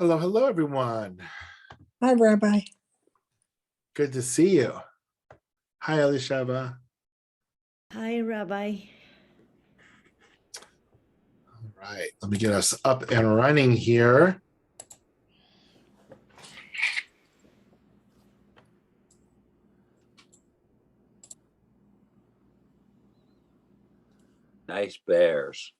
Hello, hello, everyone. Hi, Rabbi. Good to see you. Hi, Elisheva. Hi, Rabbi. All right, let me get us up and running here. Nice bears.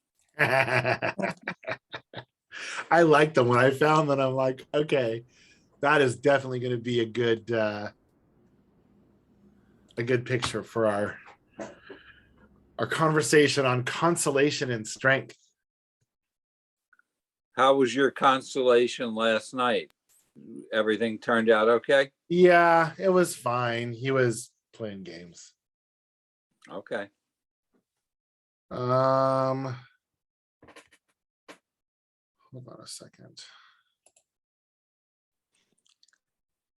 I like them. When I found them, I'm like, okay, that is definitely going to be a good picture for our conversation on consolation and strength. How was your consolation last night? Everything turned out okay? Yeah, it was fine. He was playing games. Okay. Hold on a second.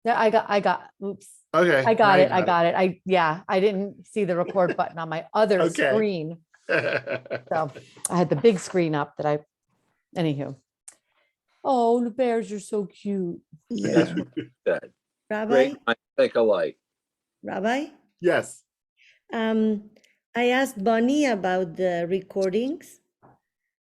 Yeah, oops. Okay. I got now it. you I didn't see the record button on my other Okay. screen. it. So I had the big screen up anywho. Oh, the bears are so cute. Yeah. Good. Rabbi, Great minds think alike. Rabbi, Yes. I asked Bonnie about the recordings,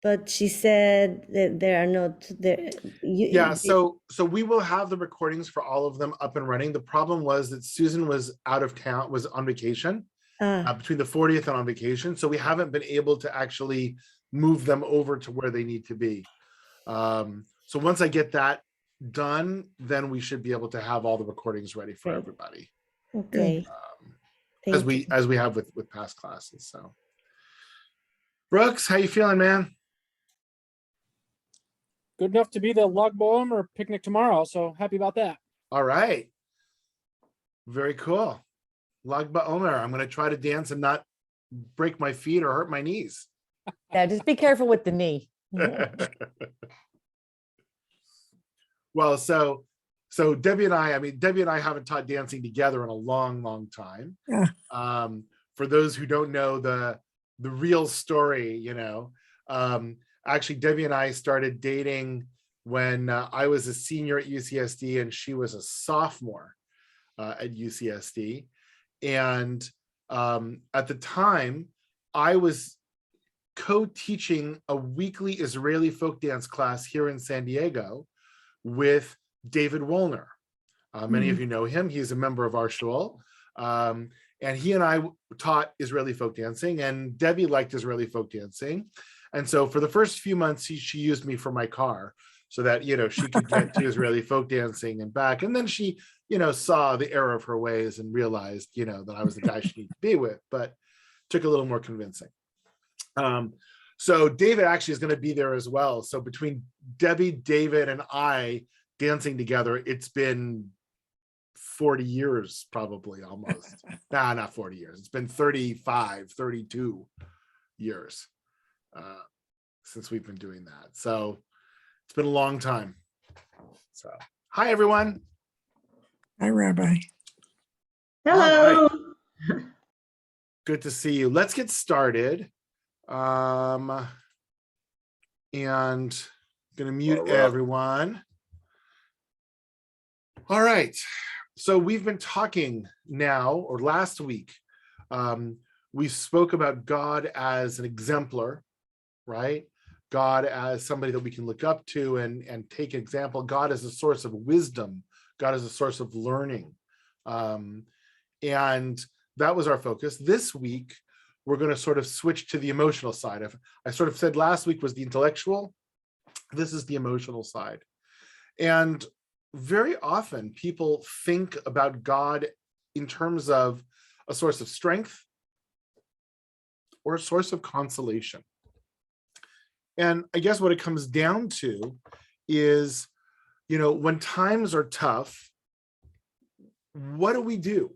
but she said that there are not there. Yeah, so we will have the recordings for all of them up and running. The problem was that Susan was out of town, was on vacation between the 40th and on vacation. So we haven't been able to actually move them over to where they need to be. So once I get that done, then we should be able to have all the recordings ready for Great. everybody. Okay. As Thank we have with past classes. So Brooks, how you feeling, man? Good enough to be the log bohem or picnic tomorrow, so happy about that. All right. Very cool. Lag BaOmer. I'm going to try to dance and not break my feet or hurt my knees. Yeah, just be careful with the knee. Well, so Debbie and I haven't taught dancing together in a long, long time. Yeah. For those who don't know the real story, actually Debbie and I started dating when I was a senior at UCSD and she was a sophomore at UCSD. And at the time, I was co-teaching a weekly Israeli folk dance class here in San Diego with David Wollner. Many of you know him. He's a member of our shul. And he and I taught Israeli folk dancing, and Debbie liked Israeli folk dancing. And so for the first few months, she used me for my car so that, she could get to Israeli folk dancing and back. And then she, saw the error of her ways and realized, that I was the guy she needed to be with, but took a little more convincing. So David actually is going to be there as well. So between Debbie, David, and I dancing together, it's been 40 years, probably almost. Nah, not 40 years. It's been 35, 32 years since we've been doing that. So it's been a long time. So hi, everyone. Hi, Rabbi. Hello. Right. Good to see you. Let's get started. And I'm going to mute everyone. All right. So we've been talking now, or last week, we spoke about God as an exemplar, right? God as somebody that we can look up to and take an example. God as a source of wisdom. God as a source of learning. And that was our focus. This week, we're going to sort of switch to the emotional side. I sort of said last week was the intellectual. This is the emotional side. And very often people think about God in terms of a source of strength or a source of consolation. And I guess what it comes down to is, when times are tough, what do we do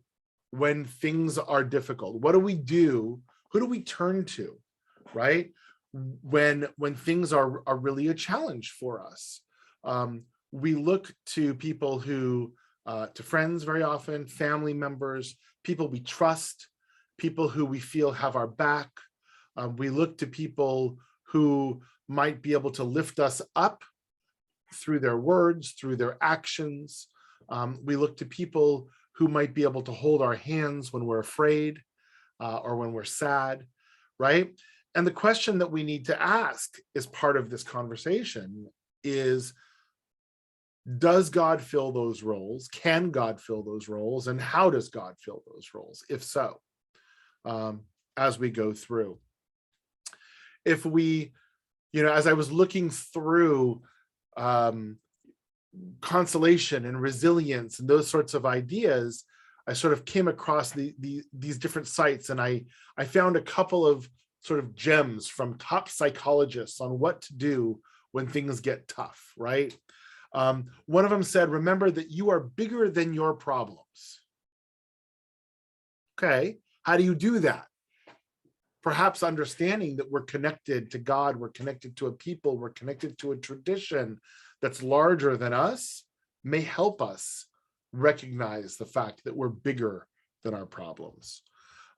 when things are difficult? What do we do? Who do we turn to, right? When things are really a challenge for us. We look to people who, to friends very often, family members, people we trust, people who we feel have our back. We look to people who might be able to lift us up through their words, through their actions. We look to people who might be able to hold our hands when we're afraid or when we're sad, right? And the question that we need to ask as part of this conversation is, does God fill those roles? Can God fill those roles? And how does God fill those roles, if so, as we go through? If we, as I was looking through consolation and resilience and those sorts of ideas, I sort of came across these different sites, and I found a couple of sort of gems from top psychologists on what to do when things get tough, right? One of them said, remember that you are bigger than your problems. Okay, how do you do that? Perhaps understanding that we're connected to God, we're connected to a people, we're connected to a tradition that's larger than us may help us recognize the fact that we're bigger than our problems.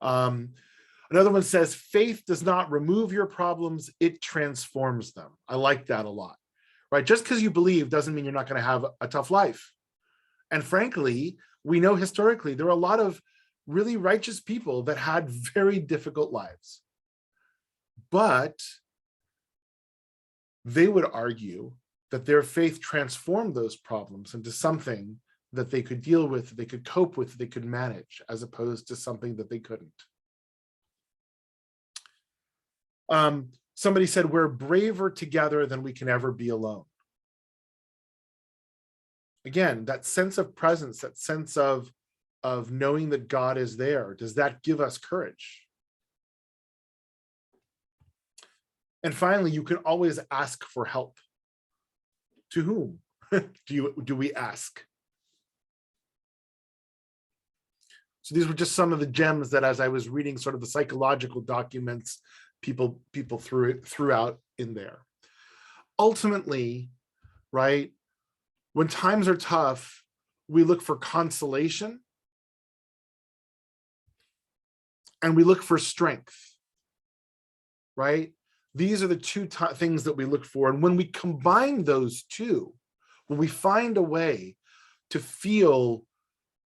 Another one says, faith does not remove your problems, it transforms them. I like that a lot, right? Just because you believe doesn't mean you're not going to have a tough life. And frankly, we know historically there are a lot of really righteous people that had very difficult lives. But they would argue that their faith transformed those problems into something that they could deal with, they could cope with, they could manage, as opposed to something that they couldn't. Somebody said, we're braver together than we can ever be alone. Again, that sense of presence, that sense of knowing that God is there, does that give us courage? And finally, you can always ask for help. To whom do we ask? So these were just some of the gems that, as I was reading sort of the psychological documents, people threw out in there. Ultimately, right, when times are tough, we look for consolation and we look for strength, right? These are the two things that we look for. And when we combine those two, when we find a way to feel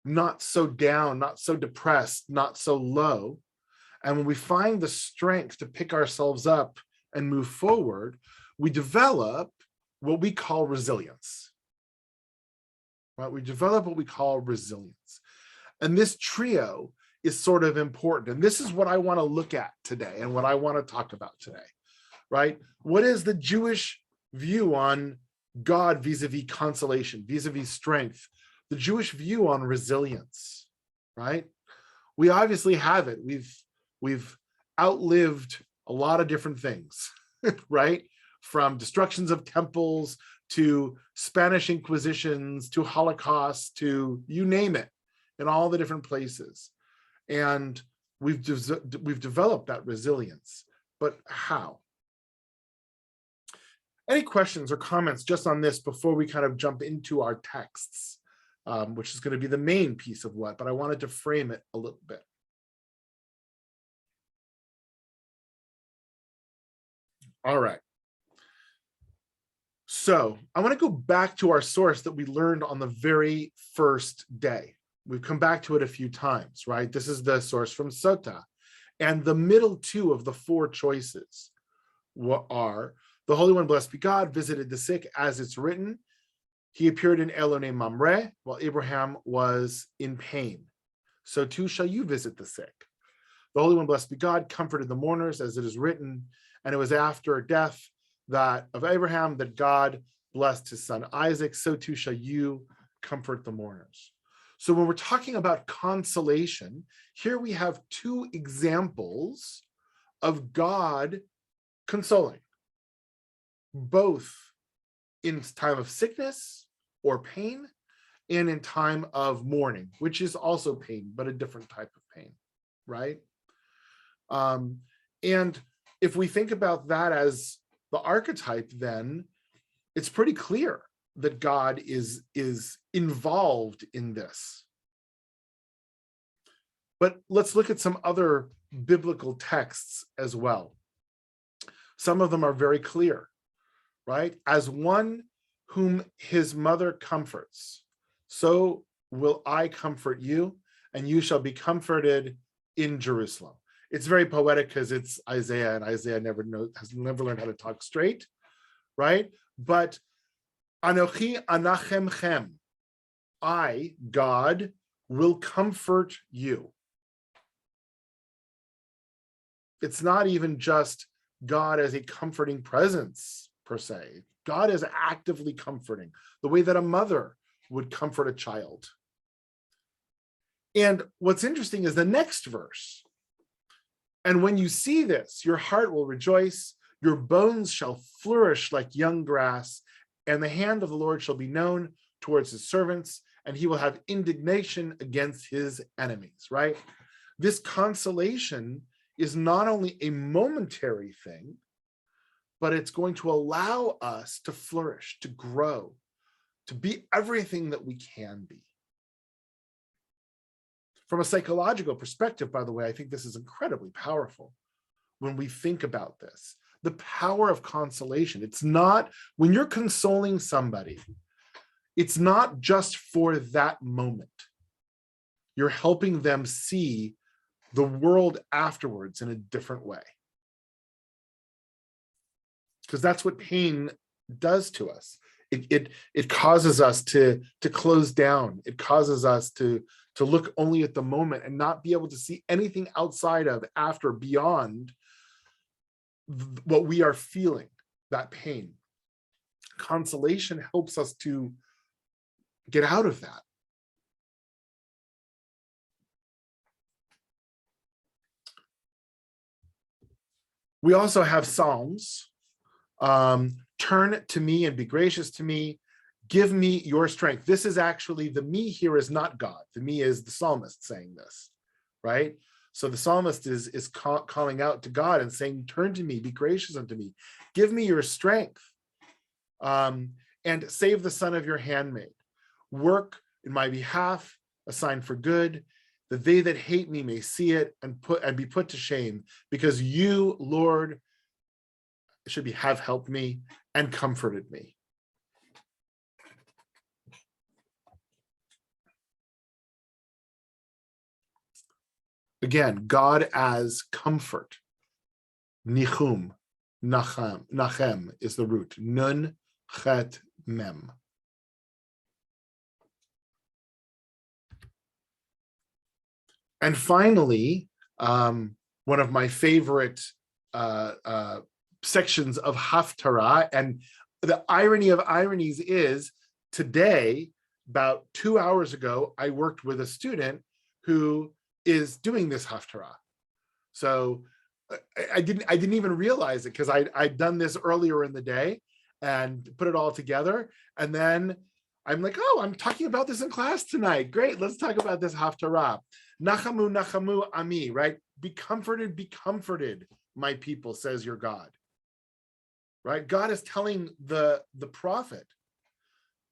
not so down, not so depressed, not so low, and when we find the strength to pick ourselves up and move forward, we develop what we call resilience. Right? We develop what we call resilience. And this trio is sort of important. And this is what I want to look at today and what I want to talk about today. Right? What is the Jewish view on God vis-a-vis consolation, vis-a-vis strength? The Jewish view on resilience, right? We obviously have it. We've outlived a lot of different things, right? From destructions of temples to Spanish Inquisitions to Holocaust to you name it, in all the different places. And we've developed that resilience, but how? Any questions or comments just on this before we kind of jump into our texts, which is going to be the main piece of what, but I wanted to frame it a little bit. All right. So I want to go back to our source that we learned on the very first day. We've come back to it a few times, right? This is the source from Sota. And the middle two of the four choices are, the Holy One, blessed be God, visited the sick as it's written. He appeared in Elonei Mamre while Abraham was in pain. So too shall you visit the sick. The Holy One, blessed be God, comforted the mourners as it is written. And it was after death that of Abraham that God blessed his son Isaac. So too shall you comfort the mourners. So when we're talking about consolation, here we have two examples of God consoling, both in time of sickness or pain and in time of mourning, which is also pain, but a different type of pain, right? And if we think about that as the archetype, then it's pretty clear that God is involved in this. But let's look at some other biblical texts as well. Some of them are very clear, right? As one whom his mother comforts, so will I comfort you, and you shall be comforted in Jerusalem. It's very poetic because it's Isaiah, and Isaiah has never learned how to talk straight, right? But Anochi anachemchem, I, God, will comfort you. It's not even just God as a comforting presence per se. God is actively comforting, the way that a mother would comfort a child. And what's interesting is the next verse. And when you see this, your heart will rejoice, your bones shall flourish like young grass, and the hand of the Lord shall be known towards his servants, and he will have indignation against his enemies, right? This consolation is not only a momentary thing, but it's going to allow us to flourish, to grow, to be everything that we can be. From a psychological perspective, by the way, I think this is incredibly powerful when we think about this. The power of consolation. It's not, when you're consoling somebody, it's not just for that moment. You're helping them see the world afterwards in a different way. Because that's what pain does to us. It causes us to close down. It causes us to look only at the moment and not be able to see anything outside of, after, beyond what we are feeling, that pain. Consolation helps us to get out of that. We also have Psalms. Turn to me and be gracious to me. Give me your strength. This is actually, the me here is not God. The me is the psalmist saying this, right? So the psalmist is calling out to God and saying, turn to me, be gracious unto me. Give me your strength, and save the son of your handmaid. Work in my behalf, a sign for good, that they that hate me may see it and be put to shame, because you, Lord, have helped me and comforted me. Again, God as comfort. Nichum, nachem is the root. Nun, chet, mem. And finally, one of my favorite sections of Haftarah, and the irony of ironies is, today, about 2 hours ago, I worked with a student who is doing this Haftarah. So I didn't even realize it, because I'd done this earlier in the day and put it all together. And then I'm like, oh, I'm talking about this in class tonight. Great, let's talk about this Haftarah. Nachamu, nachamu, ami, right? Be comforted, my people, says your God. Right? God is telling the prophet,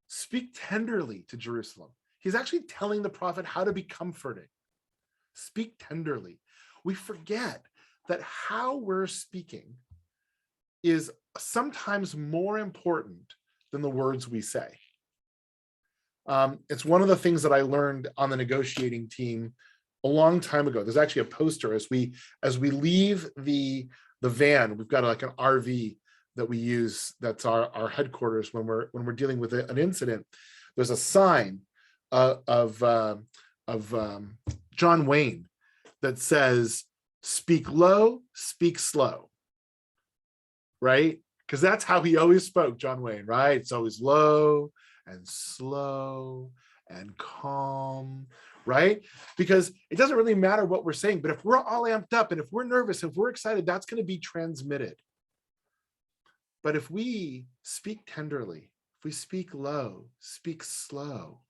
speak tenderly to Jerusalem. He's actually telling the prophet how to be comforted. Speak tenderly. We forget that how we're speaking is sometimes more important than the words we say. It's one of the things that I learned on the negotiating team a long time ago. There's actually a poster as we leave the van. We've got like an RV that we use. That's our headquarters when we're dealing with an incident. There's a sign of John Wayne that says, "Speak low, speak slow." Right? Because that's how he always spoke, John Wayne. Right? It's always low and slow and calm. Right? Because it doesn't really matter what we're saying, but if we're all amped up and if we're nervous, if we're excited, that's going to be transmitted. But if we speak tenderly, if we speak low, speak slow,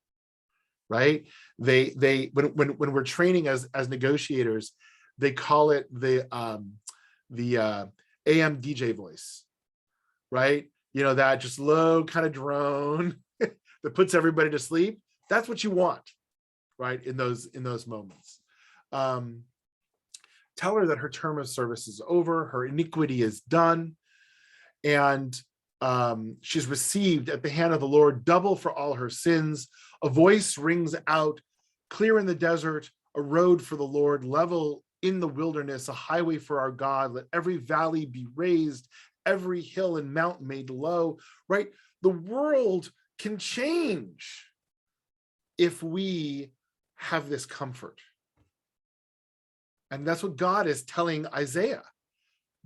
right? When we're training as negotiators, they call it the AM DJ voice, right? You know, that just low kind of drone that puts everybody to sleep. That's what you want, right? In those moments. Tell her that her term of service is over, her iniquity is done, and She's received at the hand of the Lord double for all her sins. A voice rings out, clear in the desert, a road for the Lord, level in the wilderness, a highway for our God. Let every valley be raised, every hill and mountain made low, right? The world can change if we have this comfort. And that's what God is telling Isaiah.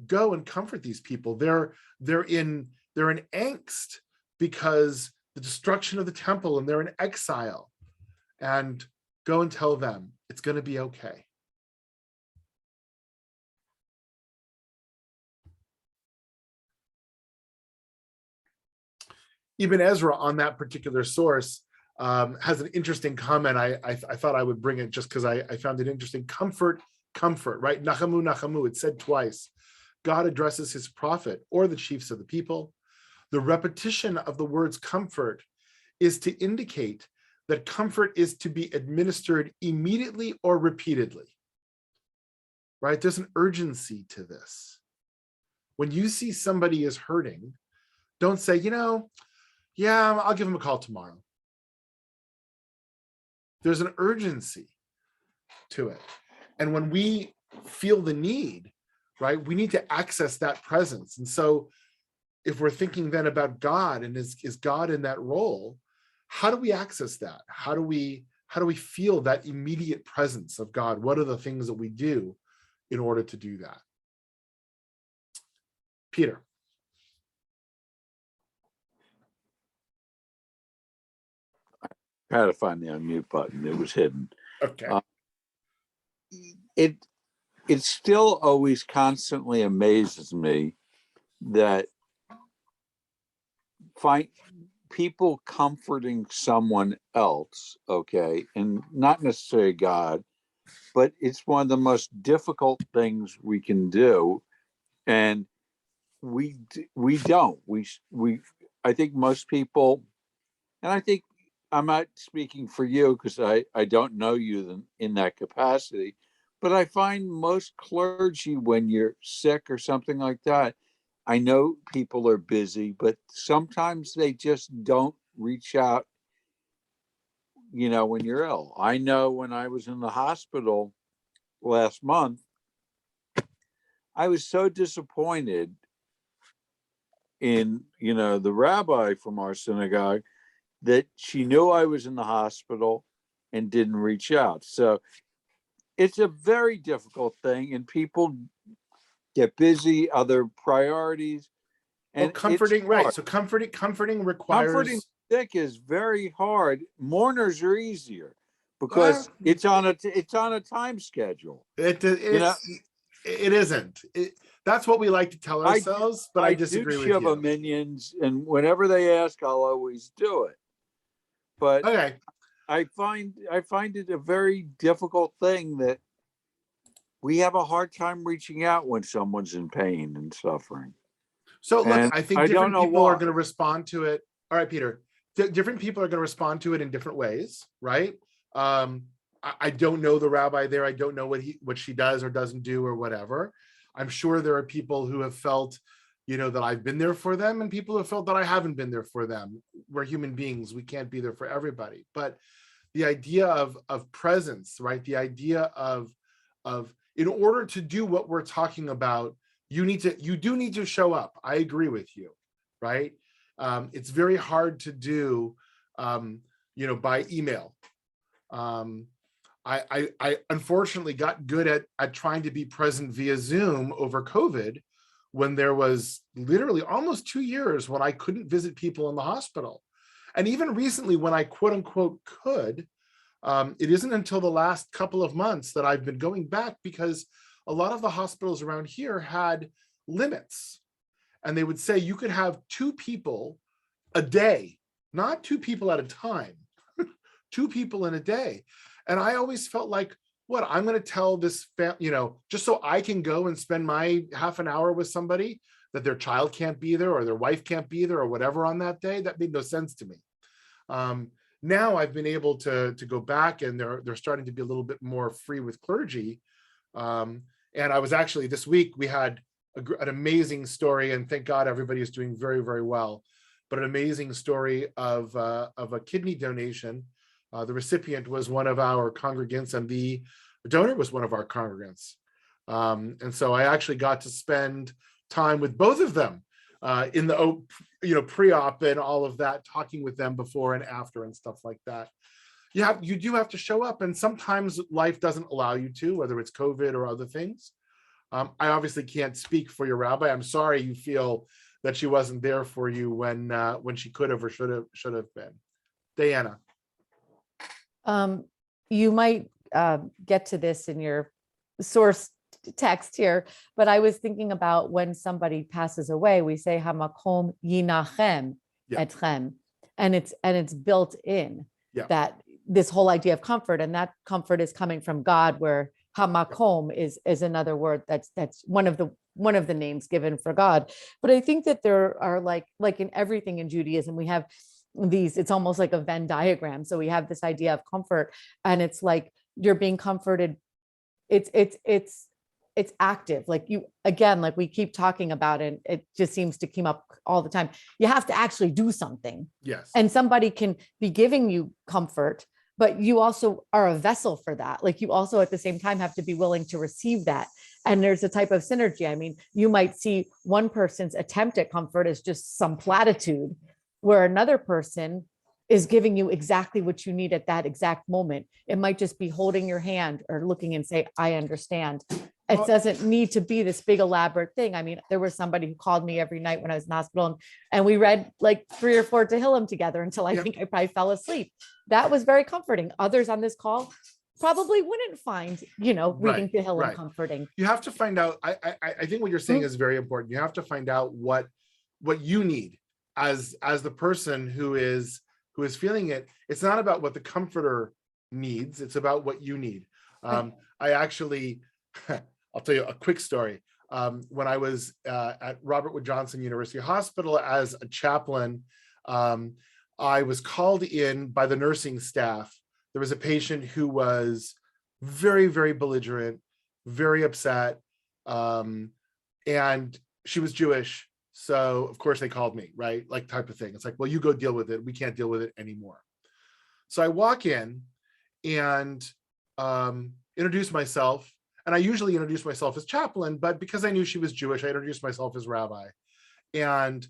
Go and comfort these people. They're in angst because the destruction of the temple, and they're in exile. And go and tell them it's going to be okay. Ibn Ezra on that particular source has an interesting comment. I thought I would bring it just because I found it interesting. Comfort, right? Nachamu, nachamu, it's said twice. God addresses his prophet or the chiefs of the people. The repetition of the words comfort is to indicate that comfort is to be administered immediately or repeatedly, right? There's an urgency to this. When you see somebody is hurting, don't say, yeah, I'll give him a call tomorrow. There's an urgency to it. And when we feel the need, right, we need to access that presence. And so if we're thinking then about God and is God in that role, how do we access that? How do we feel that immediate presence of God? What are the things that we do in order to do that? Peter. I had to find the unmute button. It was hidden. Okay. It still always constantly amazes me that people comforting someone else, okay, and not necessarily God, but it's one of the most difficult things we can do, and we don't. I think most people, and I think I'm not speaking for you because I don't know you in that capacity, but I find most clergy, when you're sick or something like that, I know people are busy, but sometimes they just don't reach out, when you're ill. I know when I was in the hospital last month, I was so disappointed in, the rabbi from our synagogue that she knew I was in the hospital and didn't reach out. So it's a very difficult thing, and people get busy, other priorities. And comforting, right? So comforting requires. Comforting sick is very hard. Mourners are easier because it's on a time schedule. It isn't. That's what we like to tell ourselves, but I disagree with you. Minions, and whenever they ask, I'll always do it. But okay. I find it a very difficult thing that we have a hard time reaching out when someone's in pain and suffering. So look, I think different people are going to respond to it. All right, Peter, different people are going to respond to it in different ways, right? I don't know the rabbi there. I don't know what she does or doesn't do or whatever. I'm sure there are people who have felt, that I've been there for them, and people who have felt that I haven't been there for them. We're human beings. We can't be there for everybody. But the idea of presence, right? The idea of in order to do what we're talking about, you do need to show up. I agree with you, right? It's very hard to do, by email. I unfortunately got good at trying to be present via Zoom over COVID, when there was literally almost 2 years when I couldn't visit people in the hospital. And even recently, when I quote unquote could, it isn't until the last couple of months that I've been going back, because a lot of the hospitals around here had limits, and they would say you could have 2 people a day, not 2 people at a time, 2 people in a day. And I always felt like, what, I'm going to tell this just so I can go and spend my half an hour with somebody, that their child can't be there or their wife can't be there or whatever on that day? That made no sense to me. Now I've been able to go back, and they're starting to be a little bit more free with clergy. And I was actually, this week we had an amazing story, and thank God everybody is doing very, very well. But an amazing story of a kidney donation. The recipient was one of our congregants, and the donor was one of our congregants. And so I actually got to spend time with both of them in the pre-op and all of that, talking with them before and after and stuff like that. You do have to show up, and sometimes life doesn't allow you to, whether it's COVID or other things. I obviously can't speak for your rabbi. I'm sorry you feel that she wasn't there for you when she could have or should have been. Diana. You might get to this in your source text here, but I was thinking about when somebody passes away, we say hamakom yinachem etchem, and it's built in that this whole idea of comfort, and that comfort is coming from God, where hamakom is another word that's one of the names given for God. But I think that there are like in everything in Judaism, we have these, it's almost like a Venn diagram. So we have this idea of comfort, and it's like you're being comforted. It's active. Like you, again, like we keep talking about it, it just seems to come up all the time. You have to actually do something. Yes. And somebody can be giving you comfort, but you also are a vessel for that. Like you also at the same time have to be willing to receive that. And there's a type of synergy. I mean, you might see one person's attempt at comfort as just some platitude, where another person is giving you exactly what you need at that exact moment. It might just be holding your hand or looking and say, I understand. It doesn't need to be this big elaborate thing. I mean, there was somebody who called me every night when I was in hospital, and we read like 3 or 4 Tehillim together until I think I probably fell asleep. That was very comforting. Others on this call probably wouldn't find, reading Tehillim comforting. You have to find out. I think what you're saying is very important. You have to find out what you need as the person who is feeling it. It's not about what the comforter needs. It's about what you need. I actually, I'll tell you a quick story. When I was at Robert Wood Johnson University Hospital as a chaplain, I was called in by the nursing staff. There was a patient who was very, very belligerent, very upset, and she was Jewish. So of course they called me, right? Like type of thing. It's like, well, you go deal with it. We can't deal with it anymore. So I walk in and introduce myself. And I usually introduce myself as chaplain, but because I knew she was Jewish, I introduced myself as rabbi. And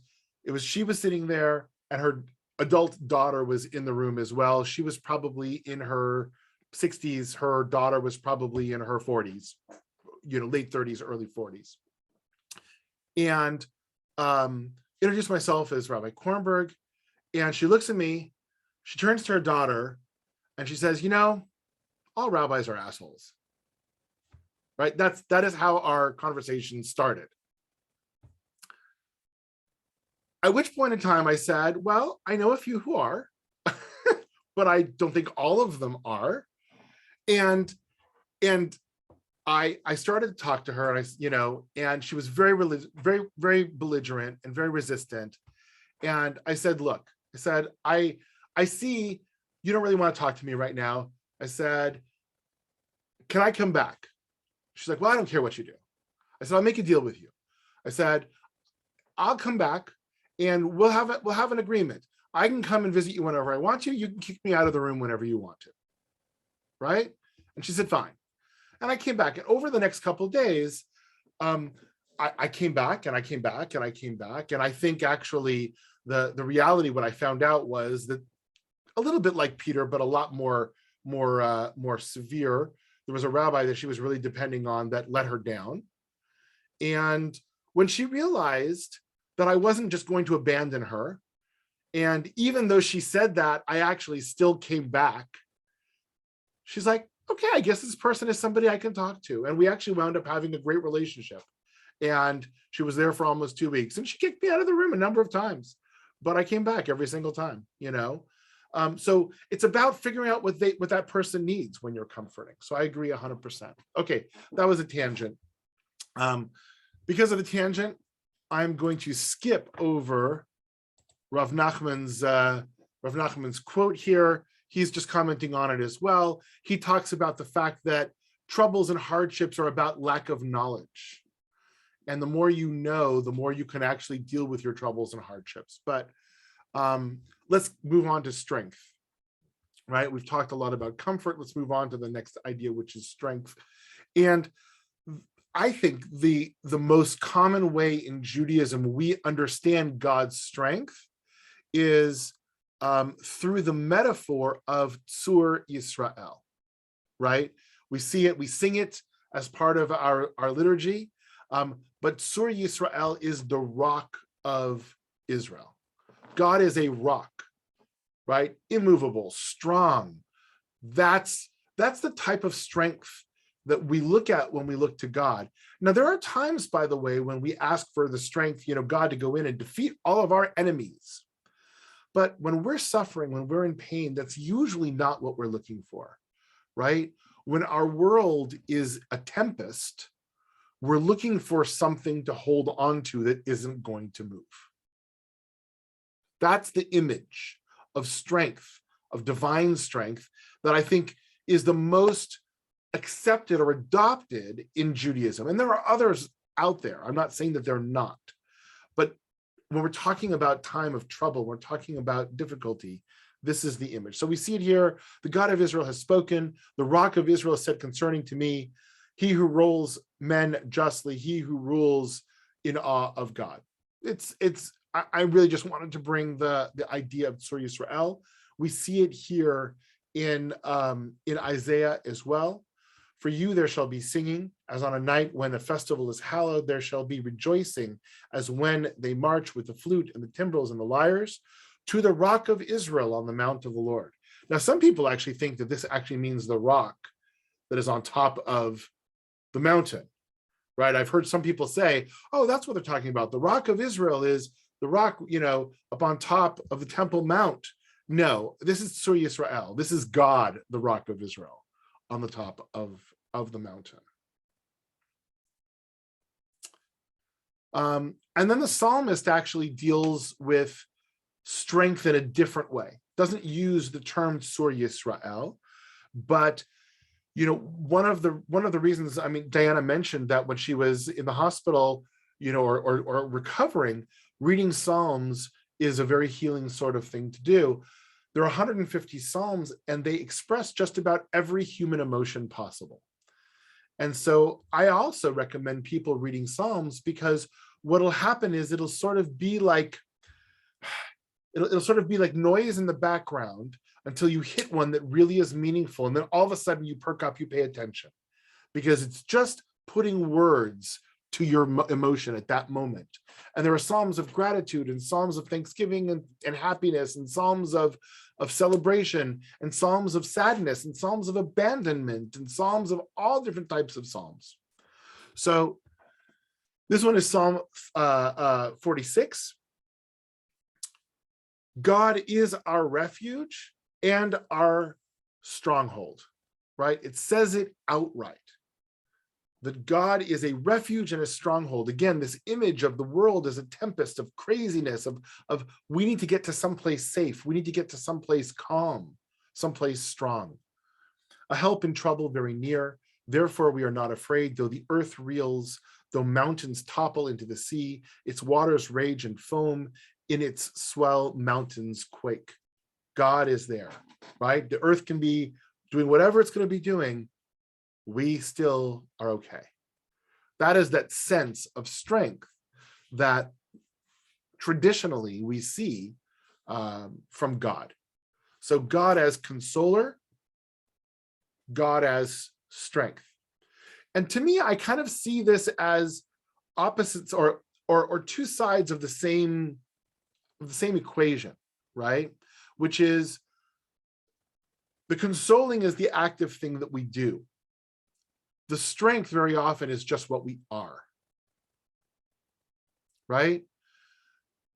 she was sitting there, and her adult daughter was in the room as well. She was probably in her 60s. Her daughter was probably in her 40s, late 30s, early 40s. And introduced myself as Rabbi Kornberg. And she looks at me, she turns to her daughter, and she says, all rabbis are assholes. Right? That is how our conversation started. At which point in time I said, well, I know a few who are, but I don't think all of them are. And I started to talk to her, and and she was very, very, very belligerent and very resistant. And I said, look, I see you don't really want to talk to me right now. I said, can I come back? She's like, well, I don't care what you do. I said, I'll make a deal with you. I said, I'll come back and we'll have an agreement. I can come and visit you whenever I want to. You can kick me out of the room whenever you want to. Right? And she said, fine. And I came back. And over the next couple of days, I came back and I came back and I came back. And I think actually the reality, what I found out was that a little bit like Peter, but a lot more severe. There was a rabbi that she was really depending on that let her down. And when she realized that I wasn't just going to abandon her, and even though she said that, I actually still came back, she's like, okay, I guess this person is somebody I can talk to. And we actually wound up having a great relationship. And she was there for almost 2 weeks, and she kicked me out of the room a number of times, but I came back every single time, So it's about figuring out what that person needs when you're comforting. So I agree 100%. Okay, that was a tangent. Because of the tangent, I'm going to skip over Rav Nachman's quote here. He's just commenting on it as well. He talks about the fact that troubles and hardships are about lack of knowledge. And the more you know, the more you can actually deal with your troubles and hardships. But let's move on to strength, right? We've talked a lot about comfort. Let's move on to the next idea, which is strength. And I think the most common way in Judaism we understand God's strength is through the metaphor of Tzur Yisrael, right? We see it, we sing it as part of our liturgy, but Tzur Yisrael is the rock of Israel. God is a rock, right? Immovable, strong. That's the type of strength that we look at when we look to God. Now, there are times, by the way, when we ask for the strength, God to go in and defeat all of our enemies. But when we're suffering, when we're in pain, that's usually not what we're looking for, right? When our world is a tempest, we're looking for something to hold on to that isn't going to move. That's the image of strength, of divine strength, that I think is the most accepted or adopted in Judaism. And there are others out there. I'm not saying that they're not. But when we're talking about time of trouble, we're talking about difficulty, this is the image. So we see it here. The God of Israel has spoken. The rock of Israel said concerning to me, he who rules men justly, he who rules in awe of God. I really just wanted to bring the idea of Tzur Yisrael. We see it here in Isaiah as well. For you there shall be singing, as on a night when a festival is hallowed, there shall be rejoicing, as when they march with the flute and the timbrels and the lyres, to the rock of Israel on the mount of the Lord. Now, some people actually think that this actually means the rock that is on top of the mountain, right? I've heard some people say, oh, that's what they're talking about. The rock of Israel is the rock, up on top of the Temple Mount. No, this is Tzur Yisrael. This is God, the rock of Israel, on the top of the mountain. And then the psalmist actually deals with strength in a different way. Doesn't use the term Tzur Yisrael, but one of the reasons, Diana mentioned that when she was in the hospital, or recovering, reading Psalms is a very healing sort of thing to do. There are 150 Psalms, and they express just about every human emotion possible. And so I also recommend people reading Psalms, because what'll happen is it'll sort of be like noise in the background until you hit one that really is meaningful. And then all of a sudden you perk up, you pay attention, because it's just putting words to your emotion at that moment. And there are Psalms of gratitude and Psalms of thanksgiving and happiness, and Psalms of celebration, and Psalms of sadness, and Psalms of abandonment, and Psalms of all different types of Psalms. So this one is Psalm 46. God is our refuge and our stronghold, right? It says it outright, that God is a refuge and a stronghold. Again, this image of the world as a tempest of craziness, of we need to get to someplace safe. We need to get to someplace calm, someplace strong. A help in trouble very near. Therefore, we are not afraid, though the earth reels, though mountains topple into the sea, its waters rage and foam, in its swell mountains quake. God is there, right? The earth can be doing whatever it's going to be doing. We still are okay. That is that sense of strength that traditionally we see from God. So God as consoler, God as strength. And to me, I kind of see this as opposites or two sides of the same equation, right? Which is the consoling is the active thing that we do. The strength very often is just what we are, right?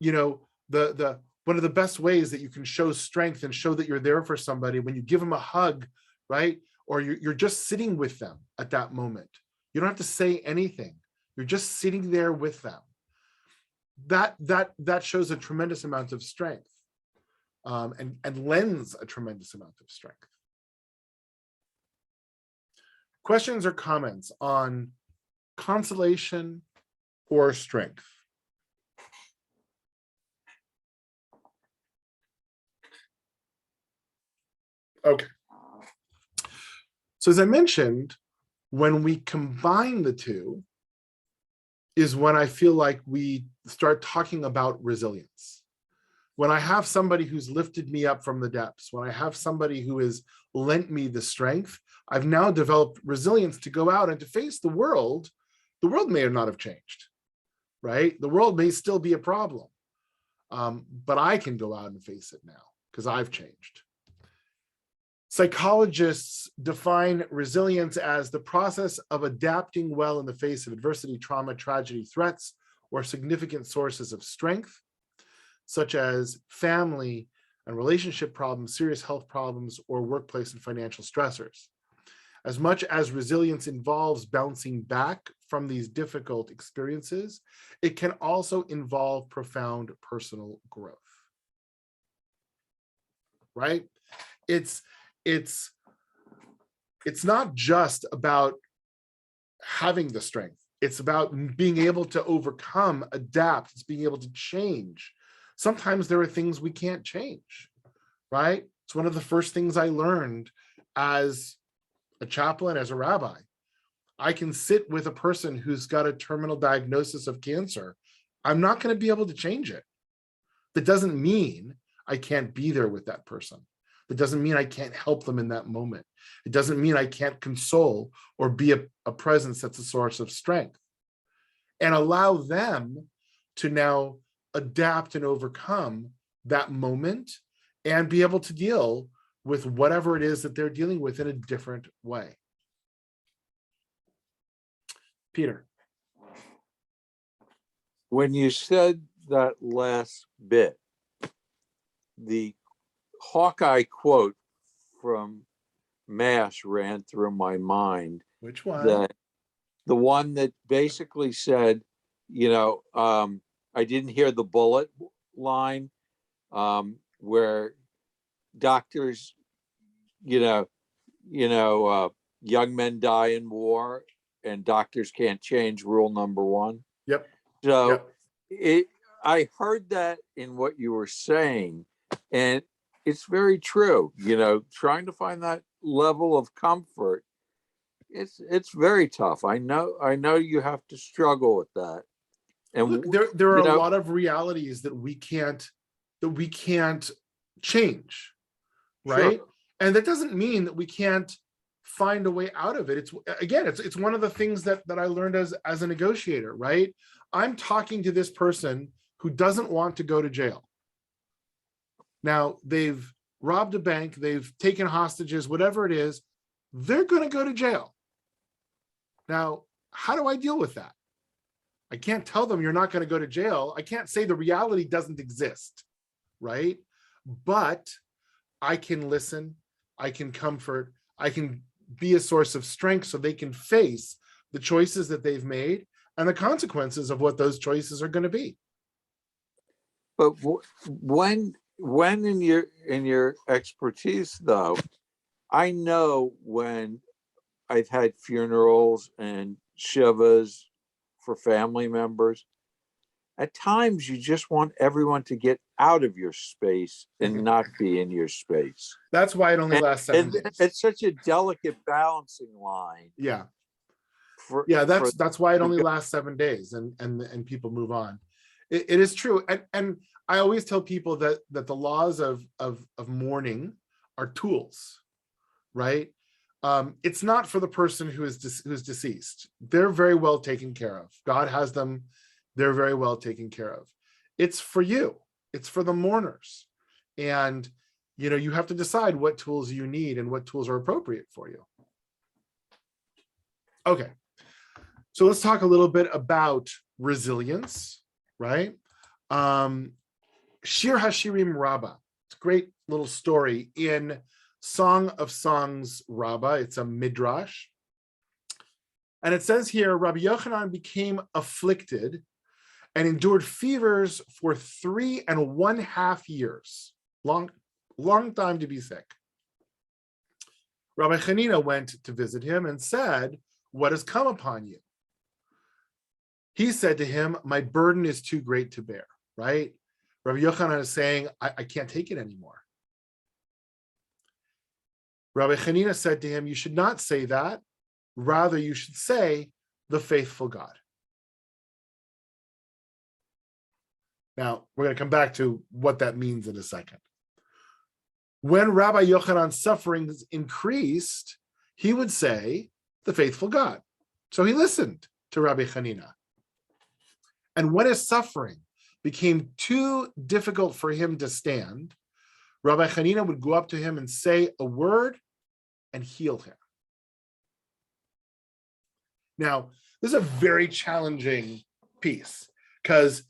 The one of the best ways that you can show strength and show that you're there for somebody, when you give them a hug, right? Or you're just sitting with them at that moment. You don't have to say anything. You're just sitting there with them. That shows a tremendous amount of strength, and lends a tremendous amount of strength. Questions or comments on consolation or strength? Okay. So as I mentioned, when we combine the two is when I feel like we start talking about resilience. When I have somebody who's lifted me up from the depths, when I have somebody who has lent me the strength, I've now developed resilience to go out and to face the world. The world may not have changed, right? The world may still be a problem, but I can go out and face it now because I've changed. Psychologists define resilience as the process of adapting well in the face of adversity, trauma, tragedy, threats, or significant sources of strength, such as family and relationship problems, serious health problems, or workplace and financial stressors. As much as resilience involves bouncing back from these difficult experiences, it can also involve profound personal growth, right? It's not just about having the strength. It's about being able to overcome, adapt. It's being able to change. Sometimes there are things we can't change, right? It's one of the first things I learned as a chaplain, as a rabbi. I can sit with a person who's got a terminal diagnosis of cancer. I'm not going to be able to change it. That doesn't mean I can't be there with that person. It doesn't mean I can't help them in that moment. It doesn't mean I can't console or be a presence that's a source of strength, and allow them to now adapt and overcome that moment and be able to deal with whatever it is that they're dealing with in a different way. Peter. When you said that last bit, the Hawkeye quote from MASH ran through my mind. Which one? That the one that basically said, I didn't hear the bullet line, where doctors, young men die in war, and doctors can't change rule number one. Yep. So yep. I heard that in what you were saying, and it's very true. Trying to find that level of comfort, it's very tough. I know you have to struggle with that. And look, there are a lot of realities that we can't change, right? Sure. And that doesn't mean that we can't find a way out of it. It's one of the things that I learned as a negotiator, right? I'm talking to this person who doesn't want to go to jail. Now, they've robbed a bank, they've taken hostages, whatever it is, they're going to go to jail. Now, how do I deal with that? I can't tell them you're not going to go to jail. I can't say the reality doesn't exist, right? But I can listen, I can comfort, I can be a source of strength so they can face the choices that they've made and the consequences of what those choices are going to be. But when in your expertise, though, I know when I've had funerals and shivas for family members, at times you just want everyone to get out of your space and not be in your space. That's why it only lasts 7 days. It's such a delicate balancing line. Yeah. That's why it only lasts 7 days and people move on. It is true. And I always tell people that the laws of mourning are tools, right? It's not for the person who's deceased. They're very well taken care of. God has them. They're very well taken care of. It's for you. It's for the mourners. And, you have to decide what tools you need and what tools are appropriate for you. Okay. So let's talk a little bit about resilience, right? Shir Hashirim Rabbah. It's a great little story in Song of Songs Rabbah. It's a midrash. And it says here, Rabbi Yochanan became afflicted and endured fevers for 3.5 years. Long time to be sick. Rabbi Hanina went to visit him and said, "What has come upon you?" he said to him, my burden is too great to bear, right? Rabbi Yochanan is saying, I can't take it anymore. Rabbi Hanina said to him, you should not say that. Rather, you should say, the faithful God. Now, we're going to come back to what that means in a second. When Rabbi Yochanan's sufferings increased, he would say, the faithful God. So he listened to Rabbi Hanina. And when his suffering became too difficult for him to stand, Rabbi Hanina would go up to him and say a word and heal him. Now, this is a very challenging piece, because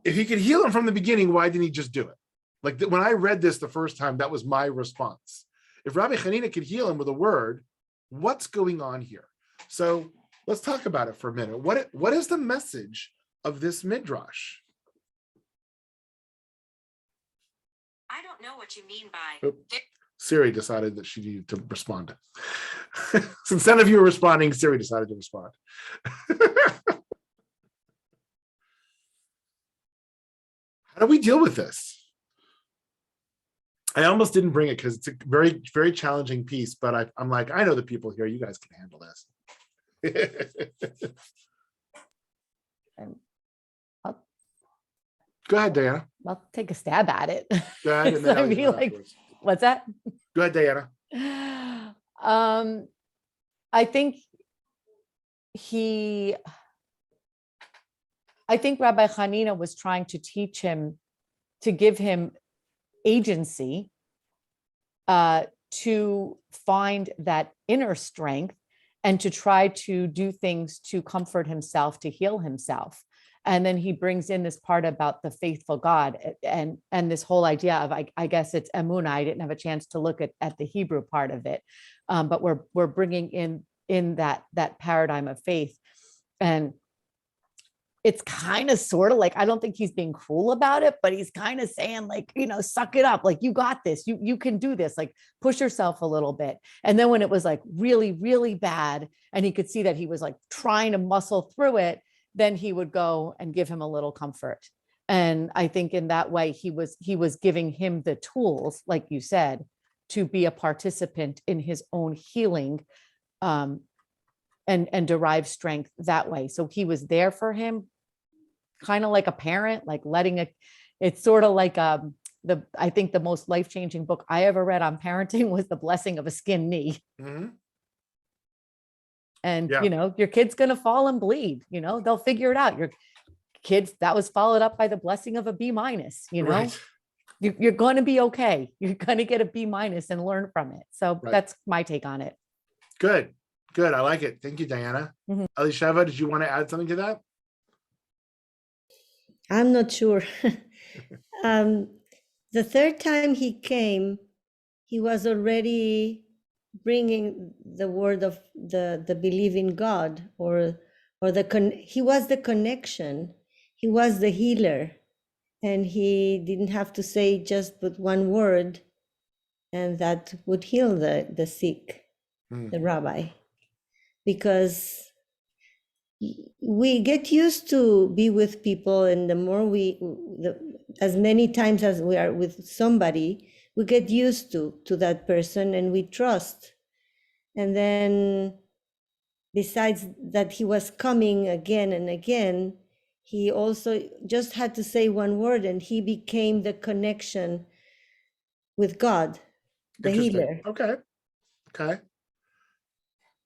if he could heal him from the beginning, why didn't he just do it? Like when I read this the first time, that was my response. If Rabbi Hanina could heal him with a word, what's going on here? So let's talk about it for a minute. What is the message of this midrash? I don't know what you mean by. Oop. Siri decided that she needed to respond. Since none of you are responding, Siri decided to respond. How do we deal with this? I almost didn't bring it because it's a very, very challenging piece, but I'm like, I know the people here, you guys can handle this. Go ahead, Diana. I'll take a stab at it. Go ahead, and then I I'll mean, go like, afterwards. what's that? Go ahead, Diana. I think Rabbi Hanina was trying to teach him, to give him agency to find that inner strength and to try to do things to comfort himself, to heal himself. And then he brings in this part about the faithful God and this whole idea of, I guess it's emunah. I didn't have a chance to look at the Hebrew part of it, but we're bringing in that paradigm of faith. And it's kind of sort of like, I don't think he's being cruel about it, but he's kind of saying like, suck it up. Like, you got this, you can do this, like push yourself a little bit. And then when it was like really, really bad, and he could see that he was like trying to muscle through it, then he would go and give him a little comfort. And I think in that way, he was giving him the tools, like you said, to be a participant in his own healing, and derive strength that way. So he was there for him, kind of like a parent, like it's sort of like I think the most life-changing book I ever read on parenting was The Blessing of a Skinned Knee. Mm-hmm. And, Yeah. your kid's going to fall and bleed, they'll figure it out. Your kids, that was followed up by the blessing of a B-, Right. you're going to be okay. You're going to get a B- and learn from it. So Right. That's my take on it. Good. I like it. Thank you, Diana. Mhm. Elisheva, did you want to add something to that? I'm not sure. The third time he came, he was already bringing the word of the belief in God, or he was the connection. He was the healer, and he didn't have to say just but one word, and that would heal the sick, the rabbi, because we get used to be with people, and the more as many times as we are with somebody, we get used to that person, and we trust. And then besides that, he was coming again and again, he also just had to say one word, and he became the connection with God, the Interesting. healer. Okay.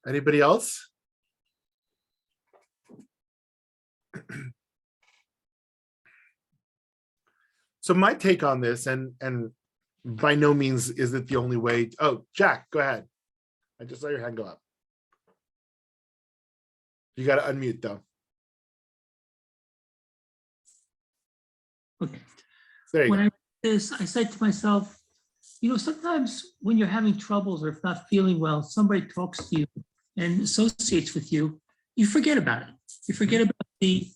Anybody else? So my take on this, and by no means is it the only way. Oh, Jack, go ahead. I just saw your hand go up. You got to unmute though. Okay. There you When go. I read this, I said to myself, sometimes when you're having troubles or if not feeling well, somebody talks to you and associates with you, you forget about it. You forget about the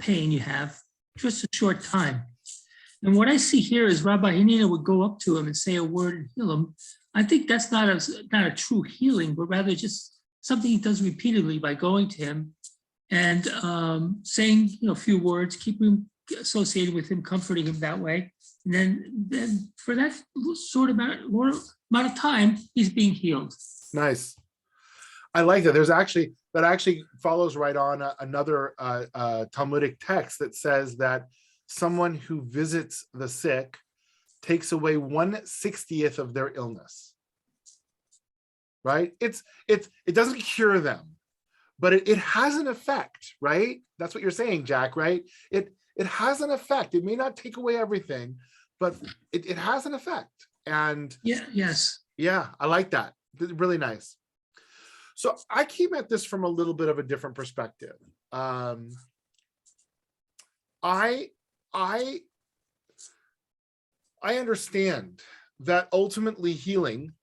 pain you have just a short time. And what I see here is Rabbi Hanina would go up to him and say a word and heal him. I think that's not a true healing, but rather just something he does repeatedly by going to him and saying, a few words, keep him associated with him, comforting him that way. And then for that sort of amount of time, he's being healed. Nice. I like that. That actually follows right on another Talmudic text that says that someone who visits the sick takes away 1/60th of their illness. Right? It doesn't cure them, but it has an effect, right? That's what you're saying, Jack, right? It has an effect. It may not take away everything, but it has an effect. And yes. Yeah, I like that. Really nice. So I came at this from a little bit of a different perspective. I understand that ultimately healing,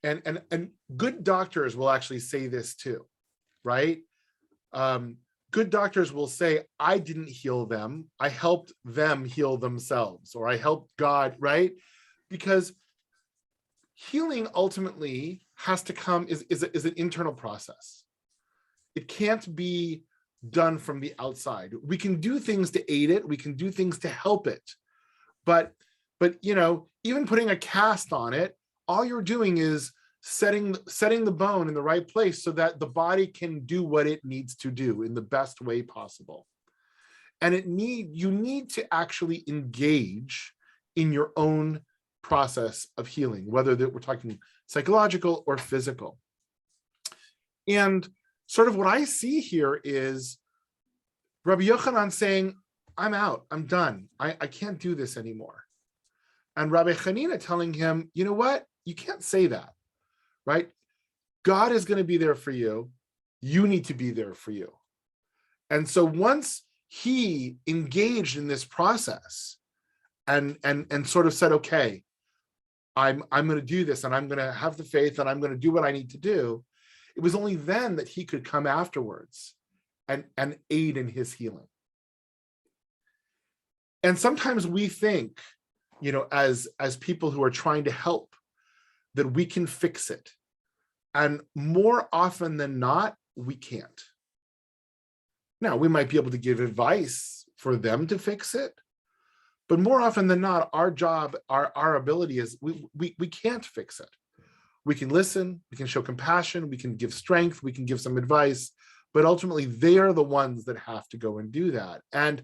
and good doctors will actually say this too, right? Good doctors will say, I didn't heal them, I helped them heal themselves, or I helped God, right? Because healing ultimately has to come, is an internal process. It can't be done from the outside. We can do things to aid it, we can do things to help it, but even putting a cast on it, all you're doing is setting the bone in the right place so that the body can do what it needs to do in the best way possible. And you need to actually engage in your own process of healing, whether that we're talking psychological or physical. And sort of what I see here is Rabbi Yochanan saying, I'm out, I'm done, I can't do this anymore. And Rabbi Hanina telling him, you know what, you can't say that, right? God is going to be there for you. You need to be there for you. And so once he engaged in this process and sort of said, okay, I'm going to do this, and I'm going to have the faith, and I'm going to do what I need to do, it was only then that he could come afterwards and aid in his healing. And sometimes we think, as people who are trying to help, that we can fix it. And more often than not, we can't. Now, we might be able to give advice for them to fix it, but more often than not, our job, our ability is we can't fix it. We can listen, we can show compassion, we can give strength, we can give some advice, but ultimately they are the ones that have to go and do that. And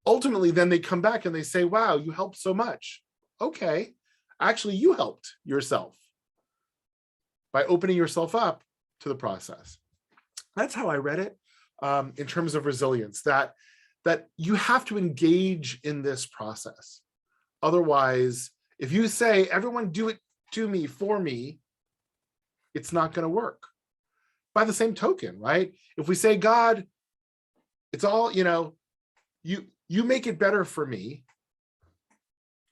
ultimately then they come back and they say, wow, you helped so much. Okay, actually you helped yourself by opening yourself up to the process. That's how I read it, in terms of resilience, that you have to engage in this process. Otherwise, if you say, everyone do it to me, for me, it's not going to work. By the same token, right? If we say, God, it's all, you make it better for me,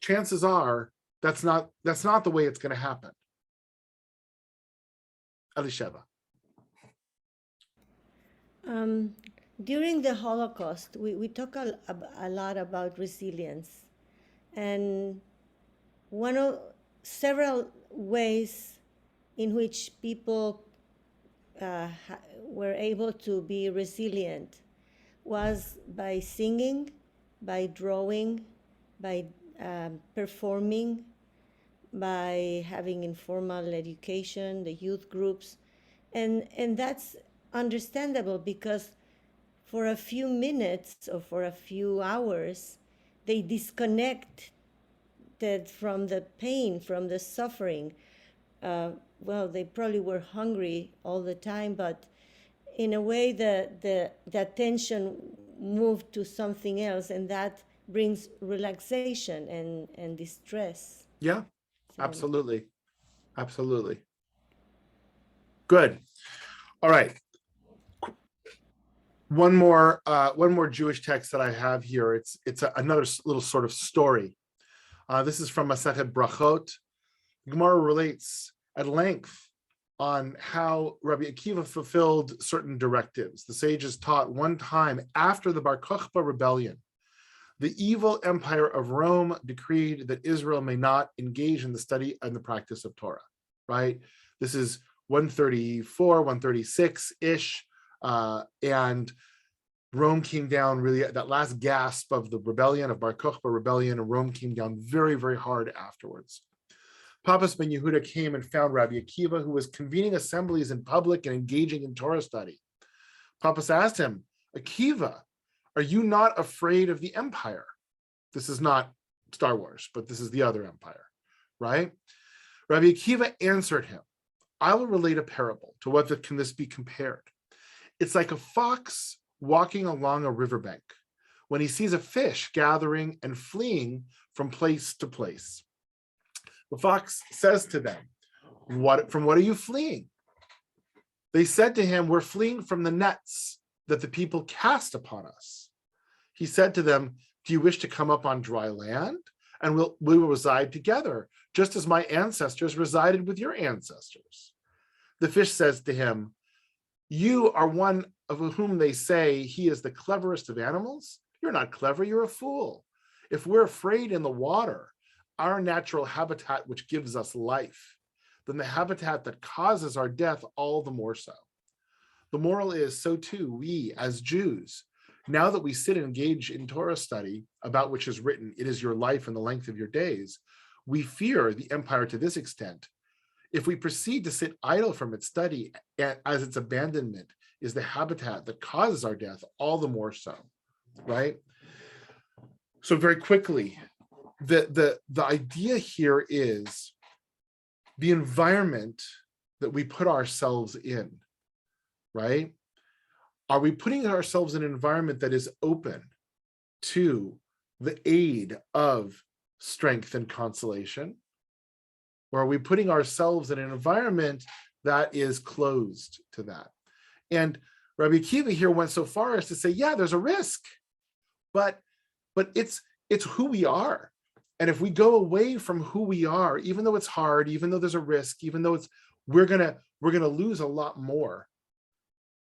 chances are that's not the way it's going to happen. Elisheva. During the Holocaust, we talk a lot about resilience, and one of several ways in which people were able to be resilient was by singing, by drawing, by performing, by having informal education, the youth groups, and that's understandable, because for a few minutes or for a few hours, they disconnected from the pain, from the suffering. Well, they probably were hungry all the time, but in a way the attention moved to something else, and that brings relaxation and distress. Yeah, absolutely. Absolutely. Good. All right. One more Jewish text that I have here. It's another little sort of story. This is from Masechet Brachot. Gemara relates at length on how Rabbi Akiva fulfilled certain directives. The sages taught one time after the Bar Kokhba rebellion, the evil empire of Rome decreed that Israel may not engage in the study and the practice of Torah, right? This is 134, 136-ish And Rome came down really at that last gasp of the rebellion, of Bar Kokhba rebellion, and Rome came down very, very hard afterwards. Papas ben Yehuda came and found Rabbi Akiva, who was convening assemblies in public and engaging in Torah study. Papas asked him, Akiva, are you not afraid of the empire? This is not Star Wars, but this is the other empire, right? Rabbi Akiva answered him, I will relate a parable. To what can this be compared? It's like a fox walking along a riverbank when he sees a fish gathering and fleeing from place to place. The fox says to them, from what are you fleeing? They said to him, we're fleeing from the nets that the people cast upon us. He said to them, do you wish to come up on dry land? And we will reside together, just as my ancestors resided with your ancestors. The fish says to him, you are one of whom they say he is the cleverest of animals. You're not clever, you're a fool. If we're afraid in the water, our natural habitat which gives us life, then the habitat that causes our death all the more so. The moral is, so too, we as Jews, now that we sit and engage in Torah study, about which is written, it is your life and the length of your days, we fear the empire to this extent. If we proceed to sit idle from its study, as its abandonment is the habitat that causes our death, all the more so, right? So very quickly, the idea here is the environment that we put ourselves in, right? Are we putting ourselves in an environment that is open to the aid of strength and consolation? Or are we putting ourselves in an environment that is closed to that? And Rabbi Akiva here went so far as to say, yeah, there's a risk, but it's who we are. And if we go away from who we are, even though it's hard, even though there's a risk, even though we're gonna lose a lot more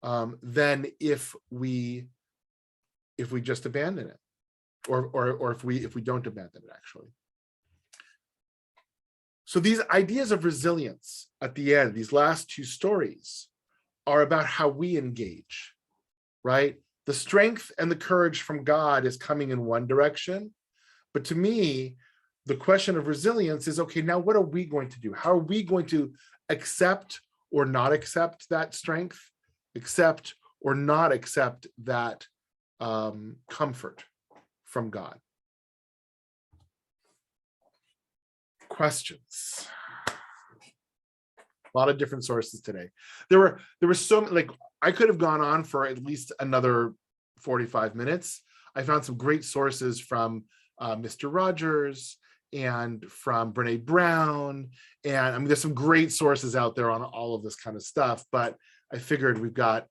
than if we just abandon it, or if we don't abandon it, actually. So these ideas of resilience at the end, these last two stories, are about how we engage, right? The strength and the courage from God is coming in one direction. But to me, the question of resilience is, okay, now what are we going to do? How are we going to accept or not accept that strength, accept or not accept that comfort from God? Questions? A lot of different sources today. There were so many, like, I could have gone on for at least another 45 minutes. I found some great sources from Mr. Rogers and from Brene Brown. And I mean, there's some great sources out there on all of this kind of stuff, but I figured we've got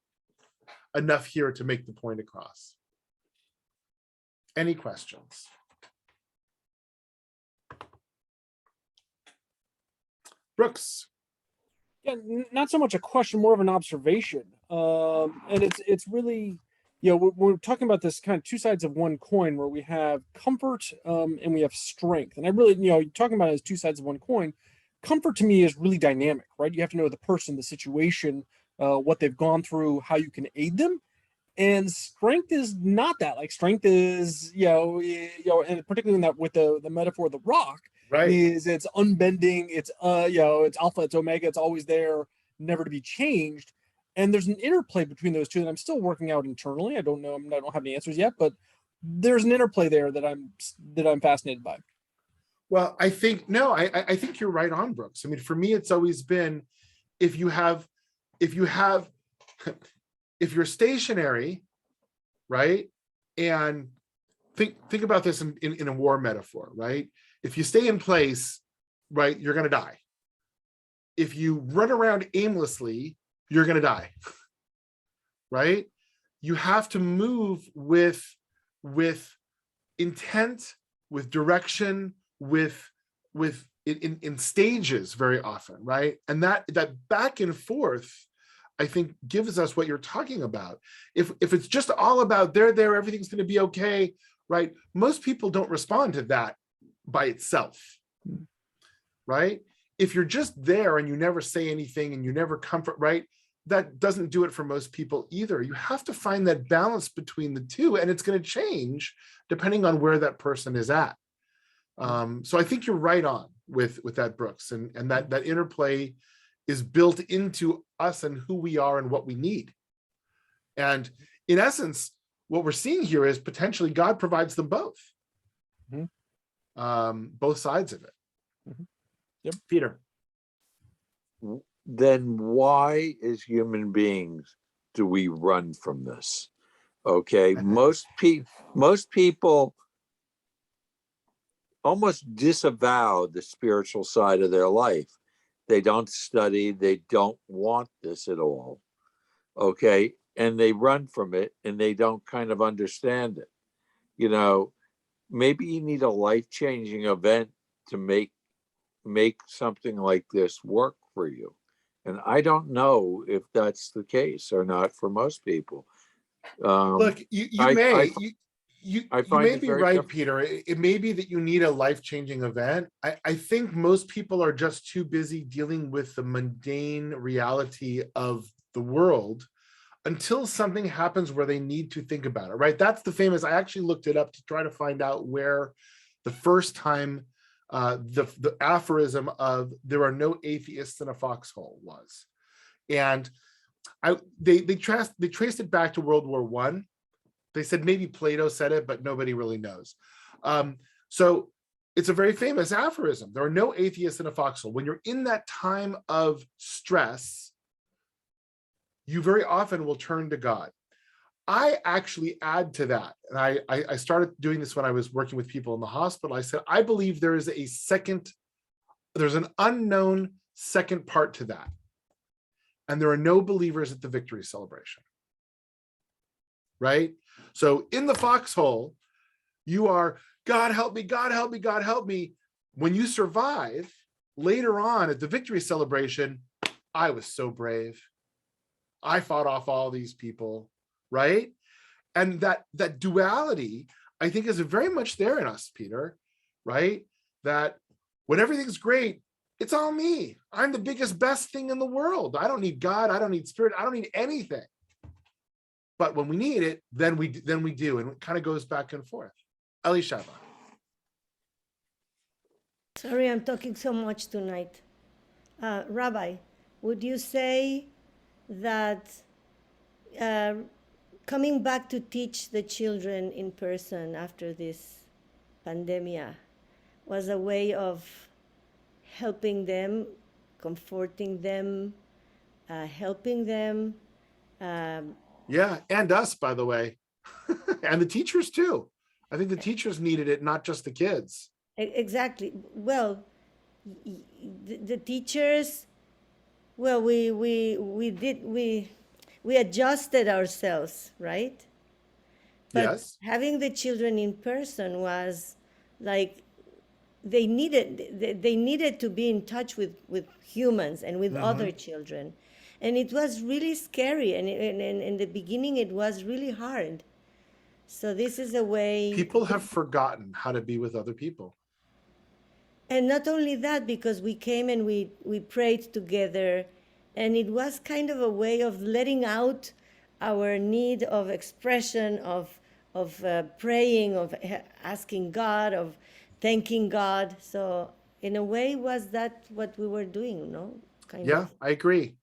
enough here to make the point across. Any questions? Brooks. Yeah, not so much a question, more of an observation. And it's really, we're talking about this kind of two sides of one coin, where we have comfort and we have strength. And I really, you're talking about it as two sides of one coin. Comfort to me is really dynamic, right? You have to know the person, the situation, what they've gone through, how you can aid them. And strength is not that. Like, strength is, and particularly in that with the metaphor of the rock, Right. is it's unbending, it's it's alpha, it's omega, it's always there, never to be changed. And there's an interplay between those two that I'm still working out internally. I don't know, I don't have any answers yet, but there's an interplay there that I'm fascinated by. Well, I think you're right on, Brooks. I mean, for me, it's always been, if you're stationary, right? And think about this in a war metaphor, right? If you stay in place, right, you're going to die. If you run around aimlessly, you're going to die, right? You have to move with intent, with direction, in stages very often, right? And that back and forth, I think, gives us what you're talking about. If it's just all about there, everything's going to be okay, right? Most people don't respond to that by itself, right? If you're just there and you never say anything and you never comfort, right? that doesn't do it for most people either. You have to find that balance between the two, and it's going to change depending on where that person is at. So I think you're right on with that, Brooks, and that interplay is built into us and who we are and what we need. And in essence, what we're seeing here is potentially God provides them both. Both sides of it. Yep. Peter. Then why, as human beings, do we run from this? Okay, most people almost disavow the spiritual side of their life. They don't study, they don't want this at all. Okay, and they run from it and they don't kind of understand it. You know, maybe you need a life-changing event to make something like this work for you. And I don't know if that's the case or not for most people. Look, you I may find it be very right, difficult. Peter. It may be that you need a life-changing event. I think most people are just too busy dealing with the mundane reality of the world until something happens where they need to think about it, right? That's the famous, I actually looked it up to try to find out where the first time the aphorism of "there are no atheists in a foxhole" was. And they traced it back to World War I. They said maybe Plato said it, but nobody really knows. So it's a very famous aphorism. There are no atheists in a foxhole. When you're in that time of stress, you very often will turn to God. I actually add to that. And I started doing this when I was working with people in the hospital. I said, I believe there is there's an unknown second part to that. And there are no believers at the victory celebration. Right? So in the foxhole, you are, God help me, God help me, God help me. When you survive, later on at the victory celebration, I was so brave. I fought off all these people, right? And that duality, I think, is very much there in us, Peter, right? That when everything's great, it's all me. I'm the biggest, best thing in the world. I don't need God. I don't need spirit. I don't need anything. But when we need it, then we do, and it kind of goes back and forth. Elishava. Sorry, I'm talking so much tonight. Rabbi, would you say that coming back to teach the children in person after this pandemia was a way of helping them, comforting them, helping them? Yeah, and us, by the way, and the teachers too. I think the teachers needed it, not just the kids. Exactly. Well, the teachers, well, we adjusted ourselves, right? But Yes. having the children in person was like they needed to be in touch with humans and with other children, and it was really scary, and in the beginning it was really hard. So this is a way. People have forgotten how to be with other people. And not only that, because we came and we prayed together, and it was kind of a way of letting out our need of expression, of praying, of asking God, of thanking God. So in a way, was that what we were doing, no? Kind Yeah, of. I agree.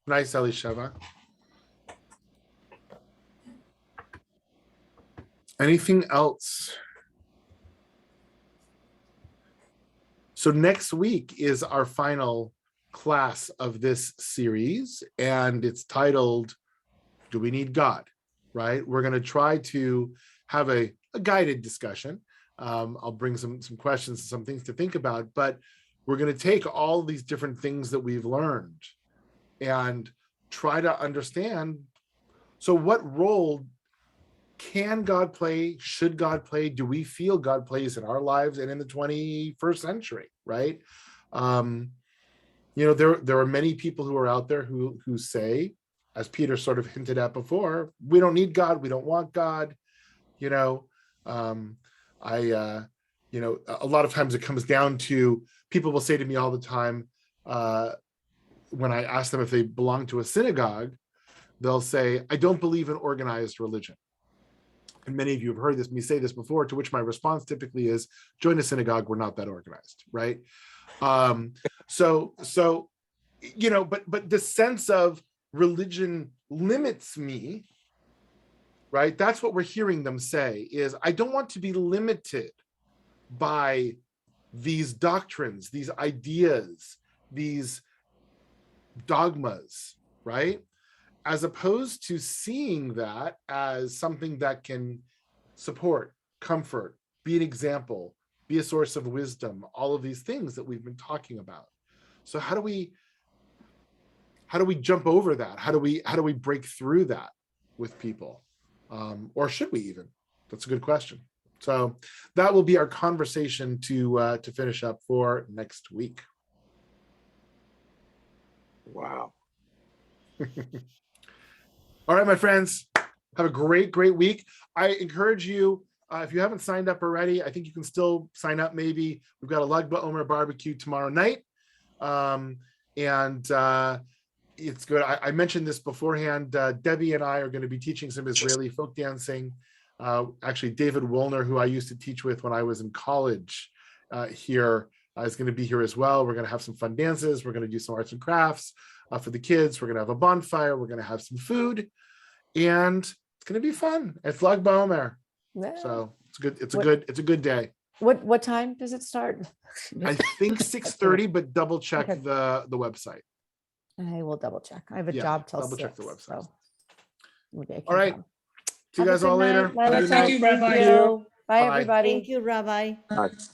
Nice, Elisheva. Anything else? So next week is our final class of this series, and it's titled, "Do We Need God?" Right? We're going to try to have a guided discussion. I'll bring some questions, some things to think about, but we're going to take all these different things that we've learned and try to understand, so what role can God play? Should God play? Do we feel God plays in our lives and in the 21st century, right? There are many people who are out there who say, as Peter sort of hinted at before, we don't need God, we don't want God. A lot of times it comes down to, people will say to me all the time, when I ask them if they belong to a synagogue, they'll say, I don't believe in organized religion. And many of you have heard me say this before, to which my response typically is, join a synagogue, we're not that organized, right? So but the sense of religion limits me, right? That's what we're hearing them say, is I don't want to be limited by these doctrines, these ideas, these dogmas, right? As opposed to seeing that as something that can support, comfort, be an example, be a source of wisdom, all of these things that we've been talking about. So how do we jump over that? How do we break through that with people? Or should we even? That's a good question. So that will be our conversation to finish up for next week. Wow. All right, my friends, have a great week. I encourage you, if you haven't signed up already, I think you can still sign up maybe. We've got a Lag BaOmer barbecue tomorrow night. It's good. I mentioned this beforehand. Debbie and I are going to be teaching some Israeli folk dancing. Actually, David Wollner, who I used to teach with when I was in college here, is going to be here as well. We're going to have some fun dances. We're going to do some arts and crafts for the kids. We're going to have a bonfire. We're going to have some food, and it's going to be fun. It's Lag BaOmer, so it's good. It's a good day. What time does it start? I think 6:30, but double check the website. I will double check. I have a job till double 6. check the website. So maybe I can All right. come. See you Have a guys all good night, later. Lila. Thank you, Rabbi. Bye, Bye. everybody. Thank you, Rabbi. Nice.